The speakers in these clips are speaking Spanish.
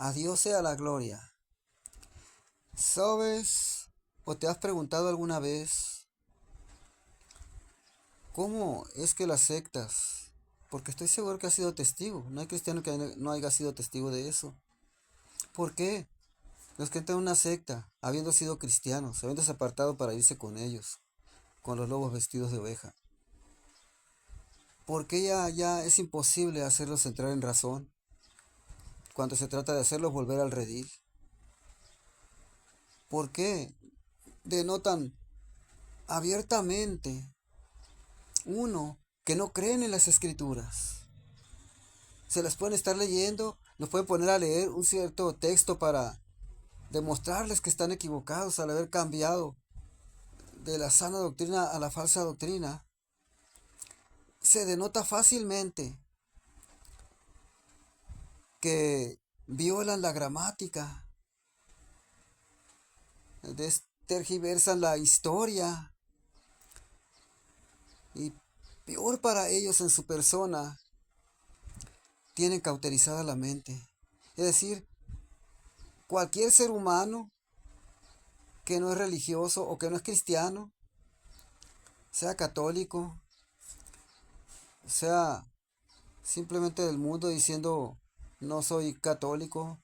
A Dios sea la gloria. ¿Sabes o te has preguntado alguna vez cómo es que las sectas, porque estoy seguro que has sido testigo, no hay cristiano que no haya sido testigo de eso? ¿Por qué los que entran en una secta, habiendo sido cristianos, habiéndose apartado para irse con ellos, con los lobos vestidos de oveja? ¿Por qué ya es imposible hacerlos entrar en razón cuando se trata de hacerlos volver al redil? ¿Por qué denotan abiertamente uno que no creen en las escrituras? Se las pueden estar leyendo, nos pueden poner a leer un cierto texto para demostrarles que están equivocados al haber cambiado de la sana doctrina a la falsa doctrina. Se denota fácilmente que violan la gramática, tergiversan la historia y peor para ellos en su persona, tienen cauterizada la mente. Es decir, cualquier ser humano que no es religioso o que no es cristiano, sea católico, sea simplemente del mundo diciendo no soy católico,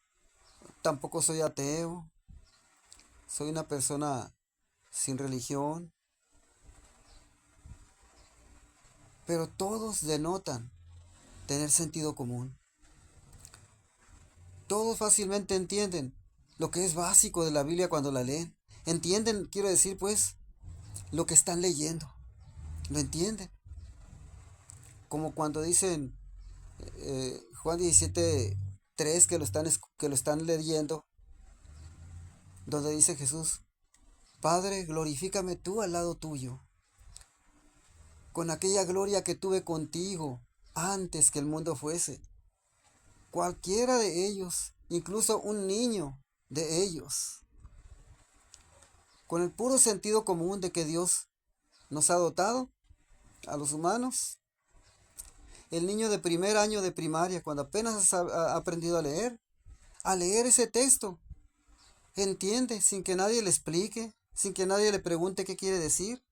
tampoco soy ateo, soy una persona sin religión, pero todos denotan tener sentido común. Todos fácilmente entienden lo que es básico de la Biblia cuando la leen. Entienden, quiero decir pues, lo que están leyendo. Lo entienden. Como cuando dicen Juan 17:3 que lo están leyendo, donde dice Jesús, Padre, glorifícame tú al lado tuyo, con aquella gloria que tuve contigo antes que el mundo fuese. Cualquiera de ellos, incluso un niño de ellos, con el puro sentido común de que Dios nos ha dotado a los humanos, el niño de primer año de primaria, cuando apenas ha aprendido a leer ese texto, entiende sin que nadie le explique, sin que nadie le pregunte qué quiere decir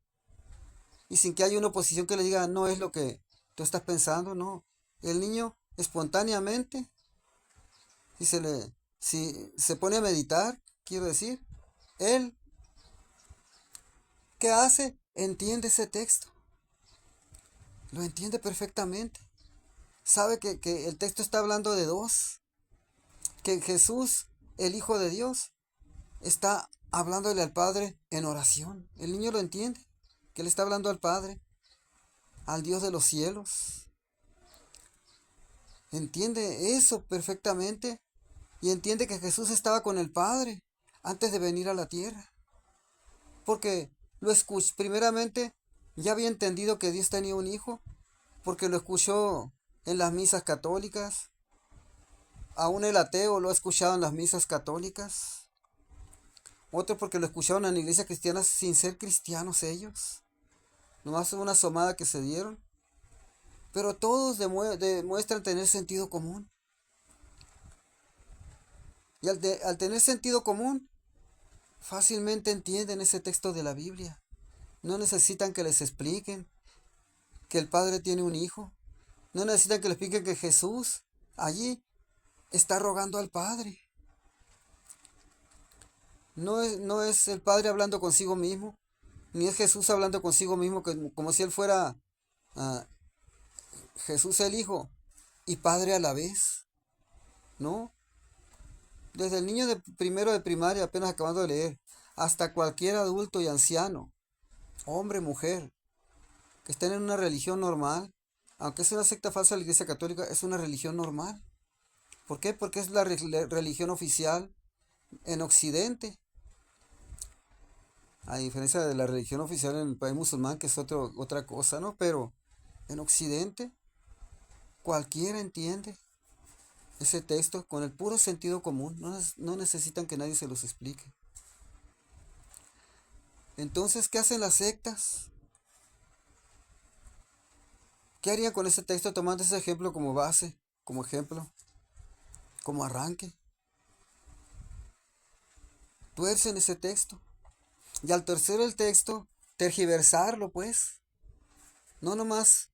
y sin que haya una oposición que le diga no es lo que tú estás pensando, no. El niño espontáneamente, si se pone a meditar, quiero decir, él, ¿qué hace? Entiende ese texto, lo entiende perfectamente. Sabe que el texto está hablando de dos, que Jesús, el Hijo de Dios, está hablándole al Padre en oración. El niño lo entiende, que le está hablando al Padre, al Dios de los cielos. Entiende eso perfectamente y entiende que Jesús estaba con el Padre antes de venir a la tierra. Porque lo escuchó, primeramente ya había entendido que Dios tenía un hijo, porque lo escuchó en las misas católicas. Aún el ateo lo ha escuchado en las misas católicas. Otro porque lo escucharon en iglesias cristianas sin ser cristianos ellos. Nomás una asomada que se dieron. Pero todos demuestran tener sentido común. Y al tener sentido común, fácilmente entienden ese texto de la Biblia. No necesitan que les expliquen que el Padre tiene un hijo. No necesitan que les expliquen que Jesús allí está rogando al Padre. No es el Padre hablando consigo mismo, ni es Jesús hablando consigo mismo como si él fuera ah, Jesús el Hijo y Padre a la vez. No, desde el niño de primero de primaria, apenas acabando de leer, hasta cualquier adulto y anciano, hombre, mujer, que estén en una religión normal, aunque es una secta falsa de la Iglesia Católica, es una religión normal. ¿Por qué? Porque es la religión oficial en Occidente, a diferencia de la religión oficial en el país musulmán, que es otra cosa, ¿no? Pero en Occidente cualquiera entiende ese texto con el puro sentido común, no necesitan que nadie se los explique. Entonces, ¿qué hacen las sectas? ¿Qué harían con ese texto tomando ese ejemplo como base, como ejemplo, como arranque? tuercen ese texto. Y al torcer el texto, tergiversarlo, pues. No nomás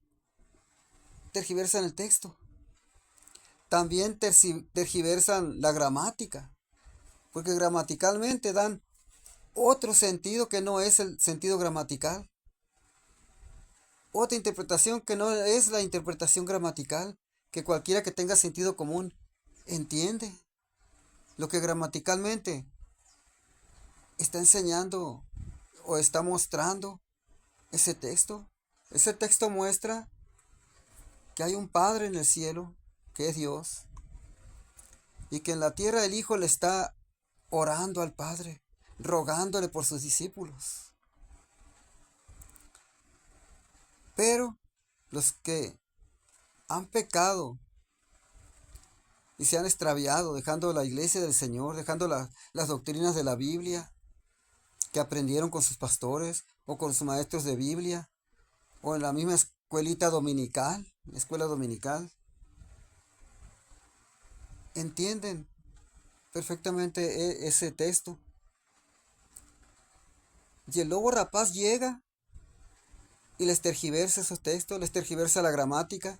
tergiversan el texto, también tergiversan la gramática, porque gramaticalmente dan otro sentido que no es el sentido gramatical, otra interpretación que no es la interpretación gramatical, que cualquiera que tenga sentido común entiende lo que gramaticalmente está enseñando o está mostrando ese texto. Ese texto muestra que hay un Padre en el cielo, que es Dios, y que en la tierra el Hijo le está orando al Padre, rogándole por sus discípulos. Pero los que han pecado y se han extraviado, dejando la iglesia del Señor, dejando las doctrinas de la Biblia que aprendieron con sus pastores o con sus maestros de Biblia o en la misma escuela dominical, entienden perfectamente ese texto. Y el lobo rapaz llega y les tergiversa esos textos, les tergiversa la gramática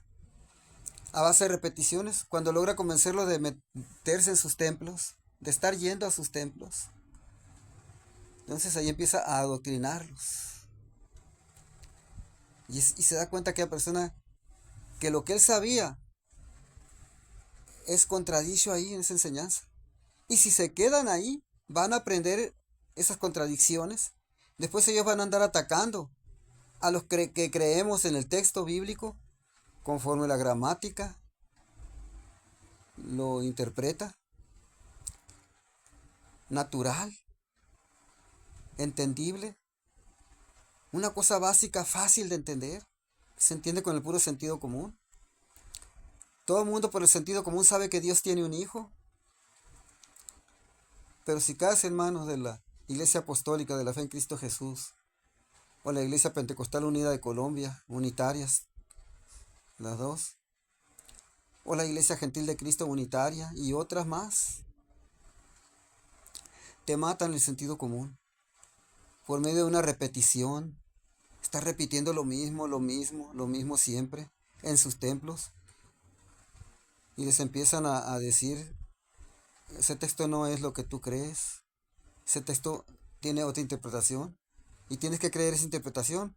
a base de repeticiones, cuando logra convencerlos de meterse en sus templos, de estar yendo a sus templos. Entonces ahí empieza a adoctrinarlos. Y se da cuenta que la persona, que lo que él sabía es contradicho ahí en esa enseñanza. Y si se quedan ahí, van a aprender esas contradicciones. Después ellos van a andar atacando a los que creemos en el texto bíblico conforme la gramática lo interpreta, natural, entendible, una cosa básica, fácil de entender, se entiende con el puro sentido común. Todo el mundo por el sentido común sabe que Dios tiene un hijo, pero si caes en manos de la Iglesia Apostólica de la Fe en Cristo Jesús o la Iglesia Pentecostal Unida de Colombia, unitarias, las dos, o la Iglesia Gentil de Cristo unitaria y otras más, te matan el sentido común por medio de una repetición. Estás repitiendo lo mismo siempre en sus templos y les empiezan a decir, ese texto no es lo que tú crees, ese texto tiene otra interpretación y tienes que creer esa interpretación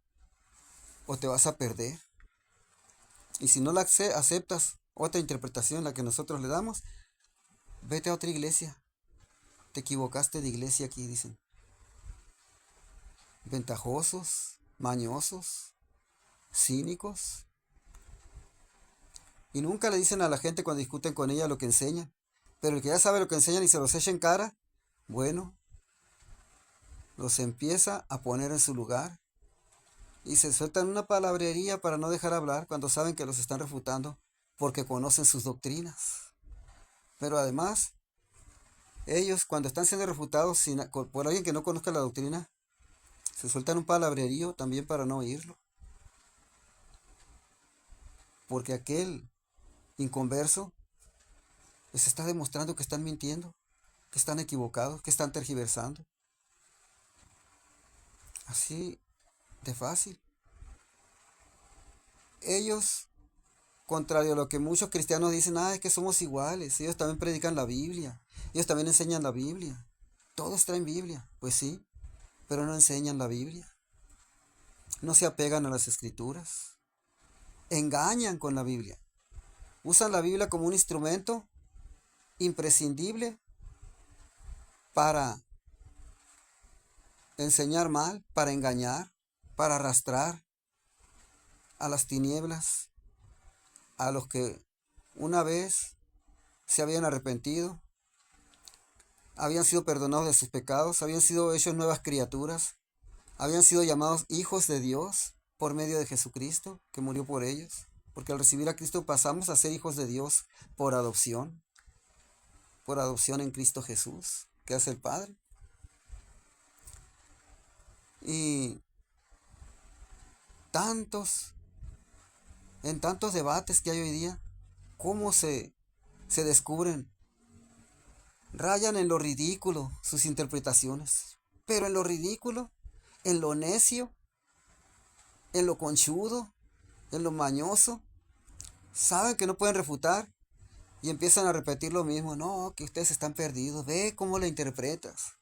o te vas a perder. Y si no la aceptas otra interpretación, la que nosotros le damos, vete a otra iglesia. Te equivocaste de iglesia aquí, dicen. Ventajosos, mañosos, cínicos. Y nunca le dicen a la gente cuando discuten con ella lo que enseñan. Pero el que ya sabe lo que enseñan y se los echa en cara, bueno, los empieza a poner en su lugar. Y se sueltan una palabrería para no dejar hablar cuando saben que los están refutando porque conocen sus doctrinas. Pero además, ellos cuando están siendo refutados por alguien que no conozca la doctrina, se sueltan un palabrerío también para no oírlo. Porque aquel inconverso les está demostrando que están mintiendo, que están equivocados, que están tergiversando. Así de fácil. Ellos, contrario a lo que muchos cristianos dicen, es que somos iguales, ellos también predican la Biblia, ellos también enseñan la Biblia, todos traen Biblia, pues sí, pero no enseñan la Biblia, no se apegan a las escrituras, engañan con la Biblia, usan la Biblia como un instrumento imprescindible para enseñar mal, para engañar, para arrastrar a las tinieblas, a los que una vez se habían arrepentido, habían sido perdonados de sus pecados, habían sido hechos nuevas criaturas, habían sido llamados hijos de Dios por medio de Jesucristo, que murió por ellos, porque al recibir a Cristo pasamos a ser hijos de Dios por adopción en Cristo Jesús, que hace el Padre. Y en tantos debates que hay hoy día, ¿cómo se descubren Rayan en lo ridículo sus interpretaciones. Pero en lo ridículo, en lo necio, en lo conchudo, en lo mañoso, saben que no pueden refutar y empiezan a repetir lo mismo. No, que ustedes están perdidos. Ve cómo la interpretas.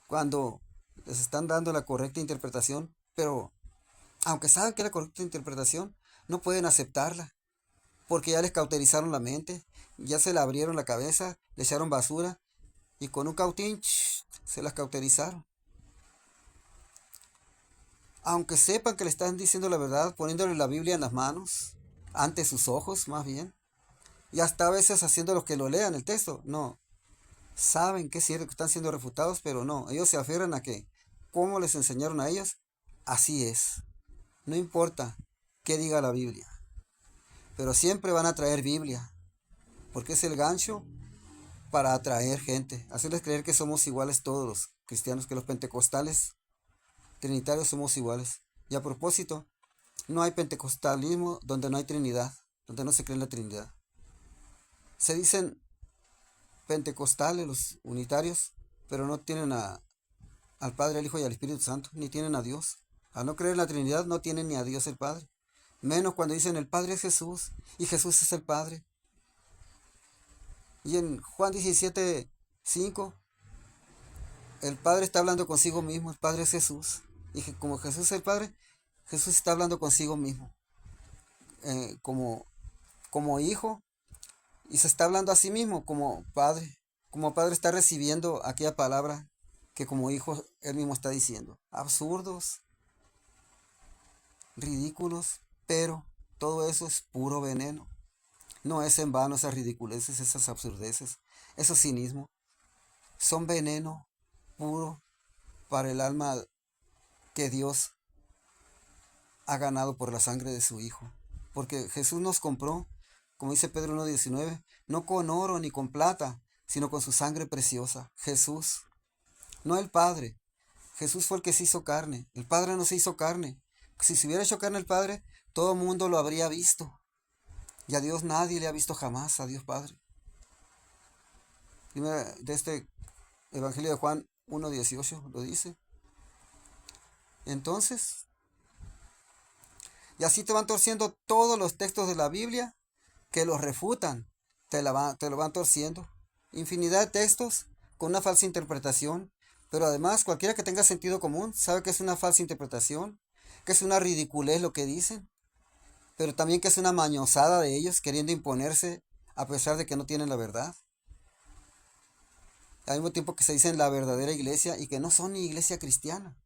Cuando les están dando la correcta interpretación, pero aunque saben que es la correcta interpretación, no pueden aceptarla, porque ya les cauterizaron la mente, ya se le abrieron la cabeza, le echaron basura y con un cautín se las cauterizaron. Aunque sepan que le están diciendo la verdad, poniéndole la Biblia en las manos, ante sus ojos más bien, y hasta a veces haciendo los que lo lean el texto, no, saben que es cierto que están siendo refutados, pero no, ellos se aferran a que, como les enseñaron a ellos, así es. No importa qué diga la Biblia, pero siempre van a traer Biblia, porque es el gancho para atraer gente, hacerles creer que somos iguales todos los cristianos, que los pentecostales trinitarios somos iguales. Y a propósito, no hay pentecostalismo donde no hay Trinidad, donde no se cree en la Trinidad. Se dicen pentecostales los unitarios, pero no tienen al Padre, al Hijo y al Espíritu Santo, ni tienen a Dios. Al no creer en la Trinidad no tienen ni a Dios el Padre. Menos cuando dicen el Padre es Jesús y Jesús es el Padre. Y en Juan 17:5, el Padre está hablando consigo mismo, el Padre es Jesús. Y como Jesús es el Padre, Jesús está hablando consigo mismo, como hijo, y se está hablando a sí mismo como Padre. Como Padre está recibiendo aquella palabra que como hijo él mismo está diciendo. Absurdos, ridículos, pero todo eso es puro veneno. No es en vano esas ridiculeces, esas absurdeces, esos cinismo. Son veneno puro para el alma que Dios ha ganado por la sangre de su Hijo. Porque Jesús nos compró, como dice Pedro 1:19, no con oro ni con plata, sino con su sangre preciosa. Jesús, no el Padre. Jesús fue el que se hizo carne. El Padre no se hizo carne. Si se hubiera hecho carne el Padre, todo el mundo lo habría visto. Y a Dios nadie le ha visto jamás, a Dios Padre. Primera de este Evangelio de Juan 1:18 lo dice. Entonces, y así te van torciendo todos los textos de la Biblia que los refutan. Te lo van torciendo. Infinidad de textos con una falsa interpretación. Pero además, cualquiera que tenga sentido común sabe que es una falsa interpretación, que es una ridiculez lo que dicen, pero también que es una mañosada de ellos queriendo imponerse a pesar de que no tienen la verdad. Al mismo tiempo que se dicen la verdadera iglesia y que no son ni iglesia cristiana.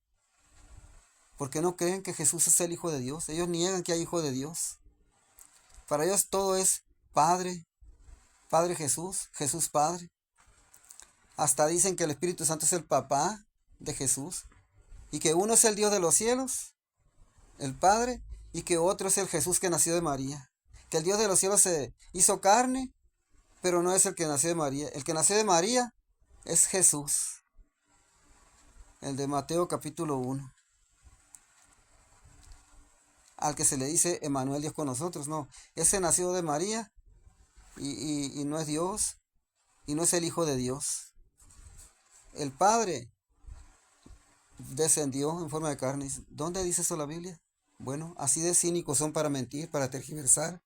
Porque no creen que Jesús es el Hijo de Dios. Ellos niegan que hay Hijo de Dios. Para ellos todo es Padre, Padre Jesús, Jesús Padre. Hasta dicen que el Espíritu Santo es el papá de Jesús. Y que uno es el Dios de los cielos, el Padre, y que otro es el Jesús que nació de María. Que el Dios de los cielos se hizo carne, pero no es el que nació de María. El que nació de María es Jesús. El de Mateo capítulo 1. Al que se le dice Emmanuel, Dios con nosotros. No, ese nació de María y no es Dios y no es el Hijo de Dios. El Padre descendió en forma de carne. ¿Dónde dice eso la Biblia? Bueno, así de cínicos son para mentir, para tergiversar,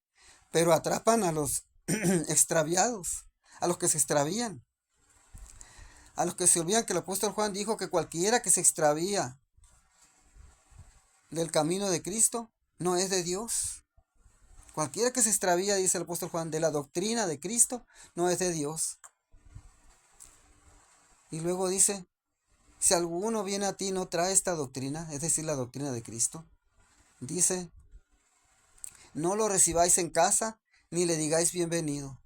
pero atrapan a los extraviados, a los que se extravían, a los que se olvidan que el apóstol Juan dijo que cualquiera que se extravía del camino de Cristo no es de Dios. Cualquiera que se extravía, dice el apóstol Juan, de la doctrina de Cristo no es de Dios. Y luego dice, si alguno viene a ti y no trae esta doctrina, es decir, la doctrina de Cristo, dice, no lo recibáis en casa ni le digáis bienvenido,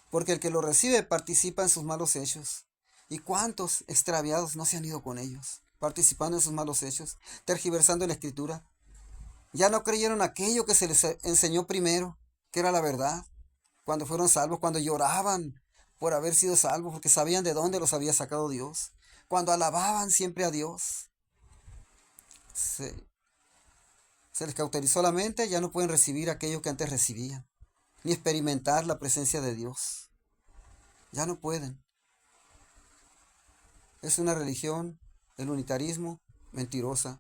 porque el que lo recibe participa en sus malos hechos. ¿Y cuántos extraviados no se han ido con ellos, participando en sus malos hechos, tergiversando la escritura? Ya no creyeron aquello que se les enseñó primero, que era la verdad, cuando fueron salvos, cuando lloraban por haber sido salvos, porque sabían de dónde los había sacado Dios, cuando alababan siempre a Dios. Se les cauterizó la mente, ya no pueden recibir aquello que antes recibían, ni experimentar la presencia de Dios. Ya no pueden. Es una religión, el unitarismo, mentirosa.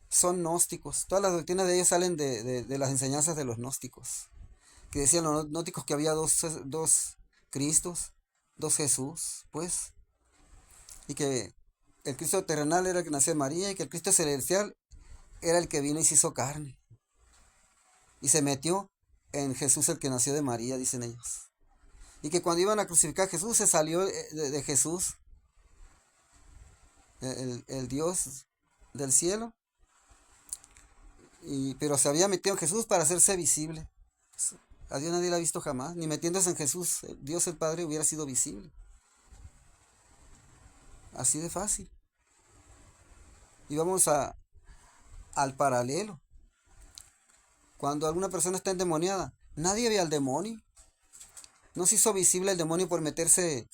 Son gnósticos. Todas las doctrinas de ellos salen de las enseñanzas de los gnósticos. Que decían los gnósticos que había dos Cristos, dos Jesús, pues. Y que el Cristo terrenal era el que nació de María y que el Cristo celestial era el que vino y se hizo carne. Y se metió en Jesús el que nació de María, dicen ellos. Y que cuando iban a crucificar a Jesús se salió de Jesús, el Dios del cielo, pero se había metido en Jesús para hacerse visible. A Dios nadie lo ha visto jamás, ni metiéndose en Jesús, Dios el Padre hubiera sido visible. Así de fácil. Y vamos al paralelo. Cuando alguna persona está endemoniada, nadie ve al demonio. No se hizo visible el demonio por meterse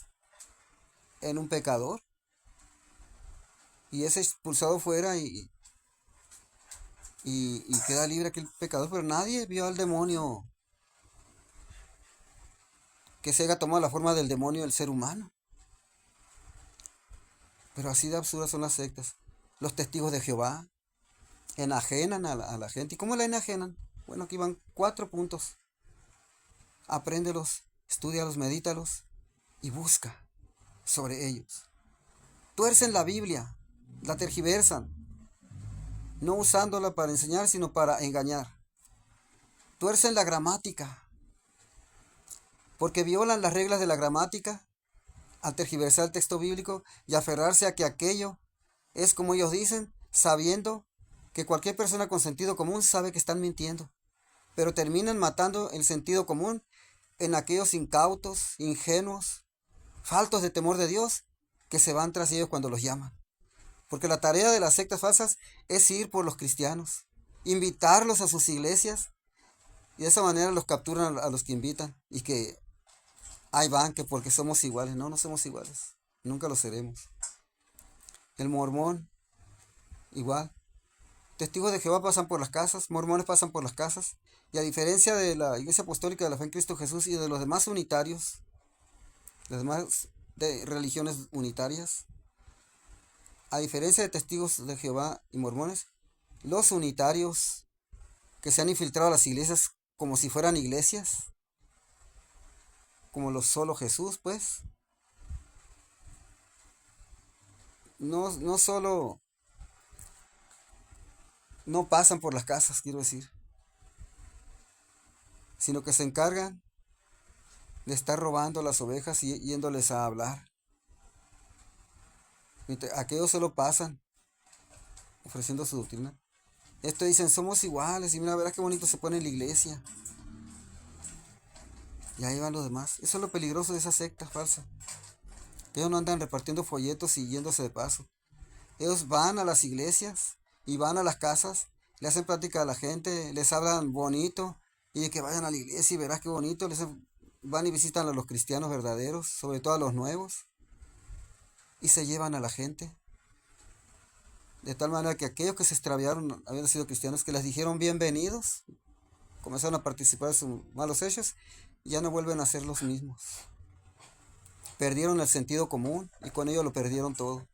en un pecador. Y es expulsado fuera y queda libre aquel pecador, pero nadie vio al demonio que se haya tomado la forma del demonio del ser humano. Pero así de absurdas son las sectas. Los testigos de Jehová enajenan a la gente. ¿Y cómo la enajenan? Bueno, aquí van 4 puntos. Apréndelos, estúdialos, medítalos y busca sobre ellos. Tuercen la Biblia, la tergiversan, no usándola para enseñar, sino para engañar. Tuercen la gramática, porque violan las reglas de la gramática al tergiversar el texto bíblico y aferrarse a que aquello es como ellos dicen, sabiendo que cualquier persona con sentido común sabe que están mintiendo, pero terminan matando el sentido común en aquellos incautos, ingenuos, faltos de temor de Dios, que se van tras ellos cuando los llaman. Porque la tarea de las sectas falsas es ir por los cristianos, invitarlos a sus iglesias, y de esa manera los capturan a los que invitan, y que ahí van, que porque somos iguales. No, no somos iguales, nunca lo seremos. El mormón, igual. Testigos de Jehová pasan por las casas, mormones pasan por las casas, y a diferencia de la Iglesia Apostólica de la Fe en Cristo Jesús y de los demás unitarios, las demás de religiones unitarias, a diferencia de testigos de Jehová y mormones, los unitarios que se han infiltrado a las iglesias como si fueran iglesias, como los solo Jesús, pues, no solo no pasan por las casas, quiero decir, sino que se encargan de estar robando las ovejas y yéndoles a hablar. Aquellos solo pasan ofreciendo su doctrina. Esto dicen, somos iguales, y mira, verás qué bonito se pone en la iglesia. Y ahí van los demás. Eso es lo peligroso de esas sectas falsas. Que ellos no andan repartiendo folletos y yéndose de paso. Ellos van a las iglesias y van a las casas, le hacen plática a la gente, les hablan bonito, y de que vayan a la iglesia y verás qué bonito. Van y visitan a los cristianos verdaderos, sobre todo a los nuevos, y se llevan a la gente. De tal manera que aquellos que se extraviaron, habiendo sido cristianos, que les dijeron bienvenidos, comenzaron a participar de sus malos hechos, y ya no vuelven a ser los mismos. Perdieron el sentido común y con ello lo perdieron todo.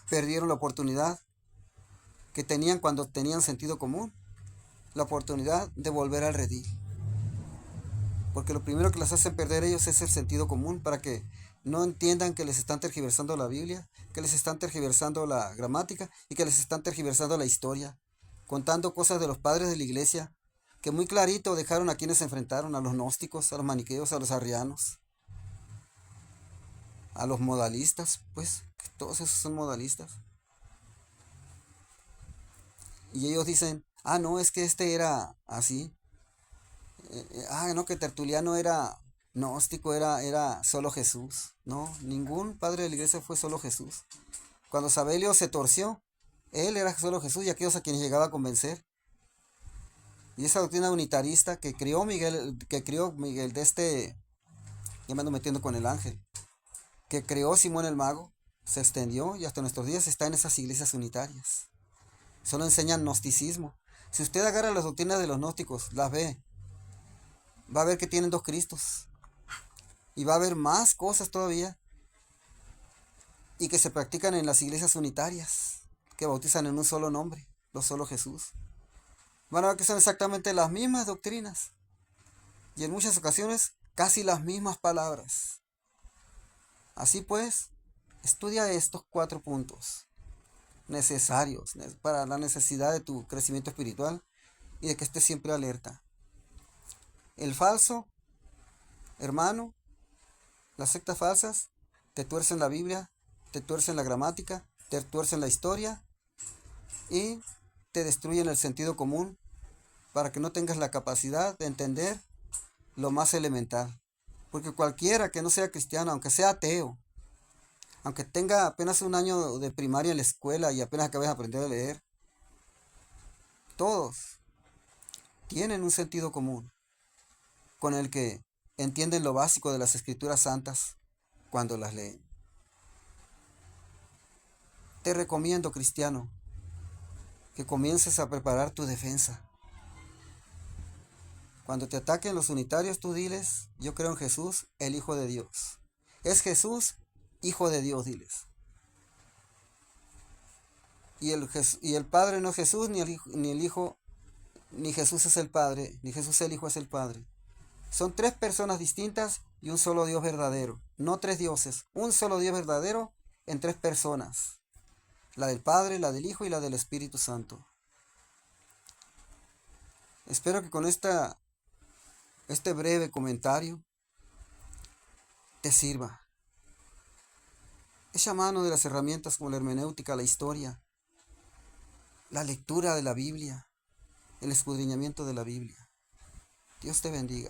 Perdieron la oportunidad que tenían cuando tenían sentido común, la oportunidad de volver al redil. Porque lo primero que les hacen perder ellos es el sentido común, para que no entiendan que les están tergiversando la Biblia, que les están tergiversando la gramática y que les están tergiversando la historia, contando cosas de los padres de la iglesia que muy clarito dejaron a quienes se enfrentaron, a los gnósticos, a los maniqueos, a los arrianos, a los modalistas, pues, que todos esos son modalistas. Y ellos dicen, no, es que este era así. No, que Tertuliano era gnóstico, era solo Jesús. No, ningún padre de la iglesia fue solo Jesús. Cuando Sabelio se torció, él era solo Jesús y aquellos a quienes llegaba a convencer. Y esa doctrina unitarista que crió Miguel ya me ando metiendo con el ángel, que creó Simón el Mago, se extendió y hasta nuestros días está en esas iglesias unitarias. Solo enseñan gnosticismo. Si usted agarra las doctrinas de los gnósticos, las ve, va a ver que tienen 2 Cristos. Y va a haber más cosas todavía. y que se practican en las iglesias unitarias, que bautizan en un solo nombre, lo solo Jesús. Van a ver que son exactamente las mismas doctrinas y en muchas ocasiones casi las mismas palabras. Así pues, estudia estos 4 puntos necesarios para la necesidad de tu crecimiento espiritual y de que estés siempre alerta. El falso, hermano, las sectas falsas te tuercen la Biblia, te tuercen la gramática, te tuercen la historia y te destruyen el sentido común para que no tengas la capacidad de entender lo más elemental. Porque cualquiera que no sea cristiano, aunque sea ateo, aunque tenga apenas un año de primaria en la escuela y apenas acabes de aprender a leer, todos tienen un sentido común con el que entienden lo básico de las escrituras santas cuando las leen. Te recomiendo, cristiano, que comiences a preparar tu defensa. Cuando te ataquen los unitarios, tú diles: yo creo en Jesús, el Hijo de Dios. Es Jesús, Hijo de Dios, diles. Y el Padre no es Jesús, ni el Hijo, ni Jesús es el Padre, ni Jesús el Hijo es el Padre. Son 3 personas distintas y un solo Dios verdadero. No 3 dioses, un solo Dios verdadero en 3 personas. La del Padre, la del Hijo y la del Espíritu Santo. Espero que con este breve comentario te sirva. Echa mano de las herramientas como la hermenéutica, la historia, la lectura de la Biblia, el escudriñamiento de la Biblia. Dios te bendiga.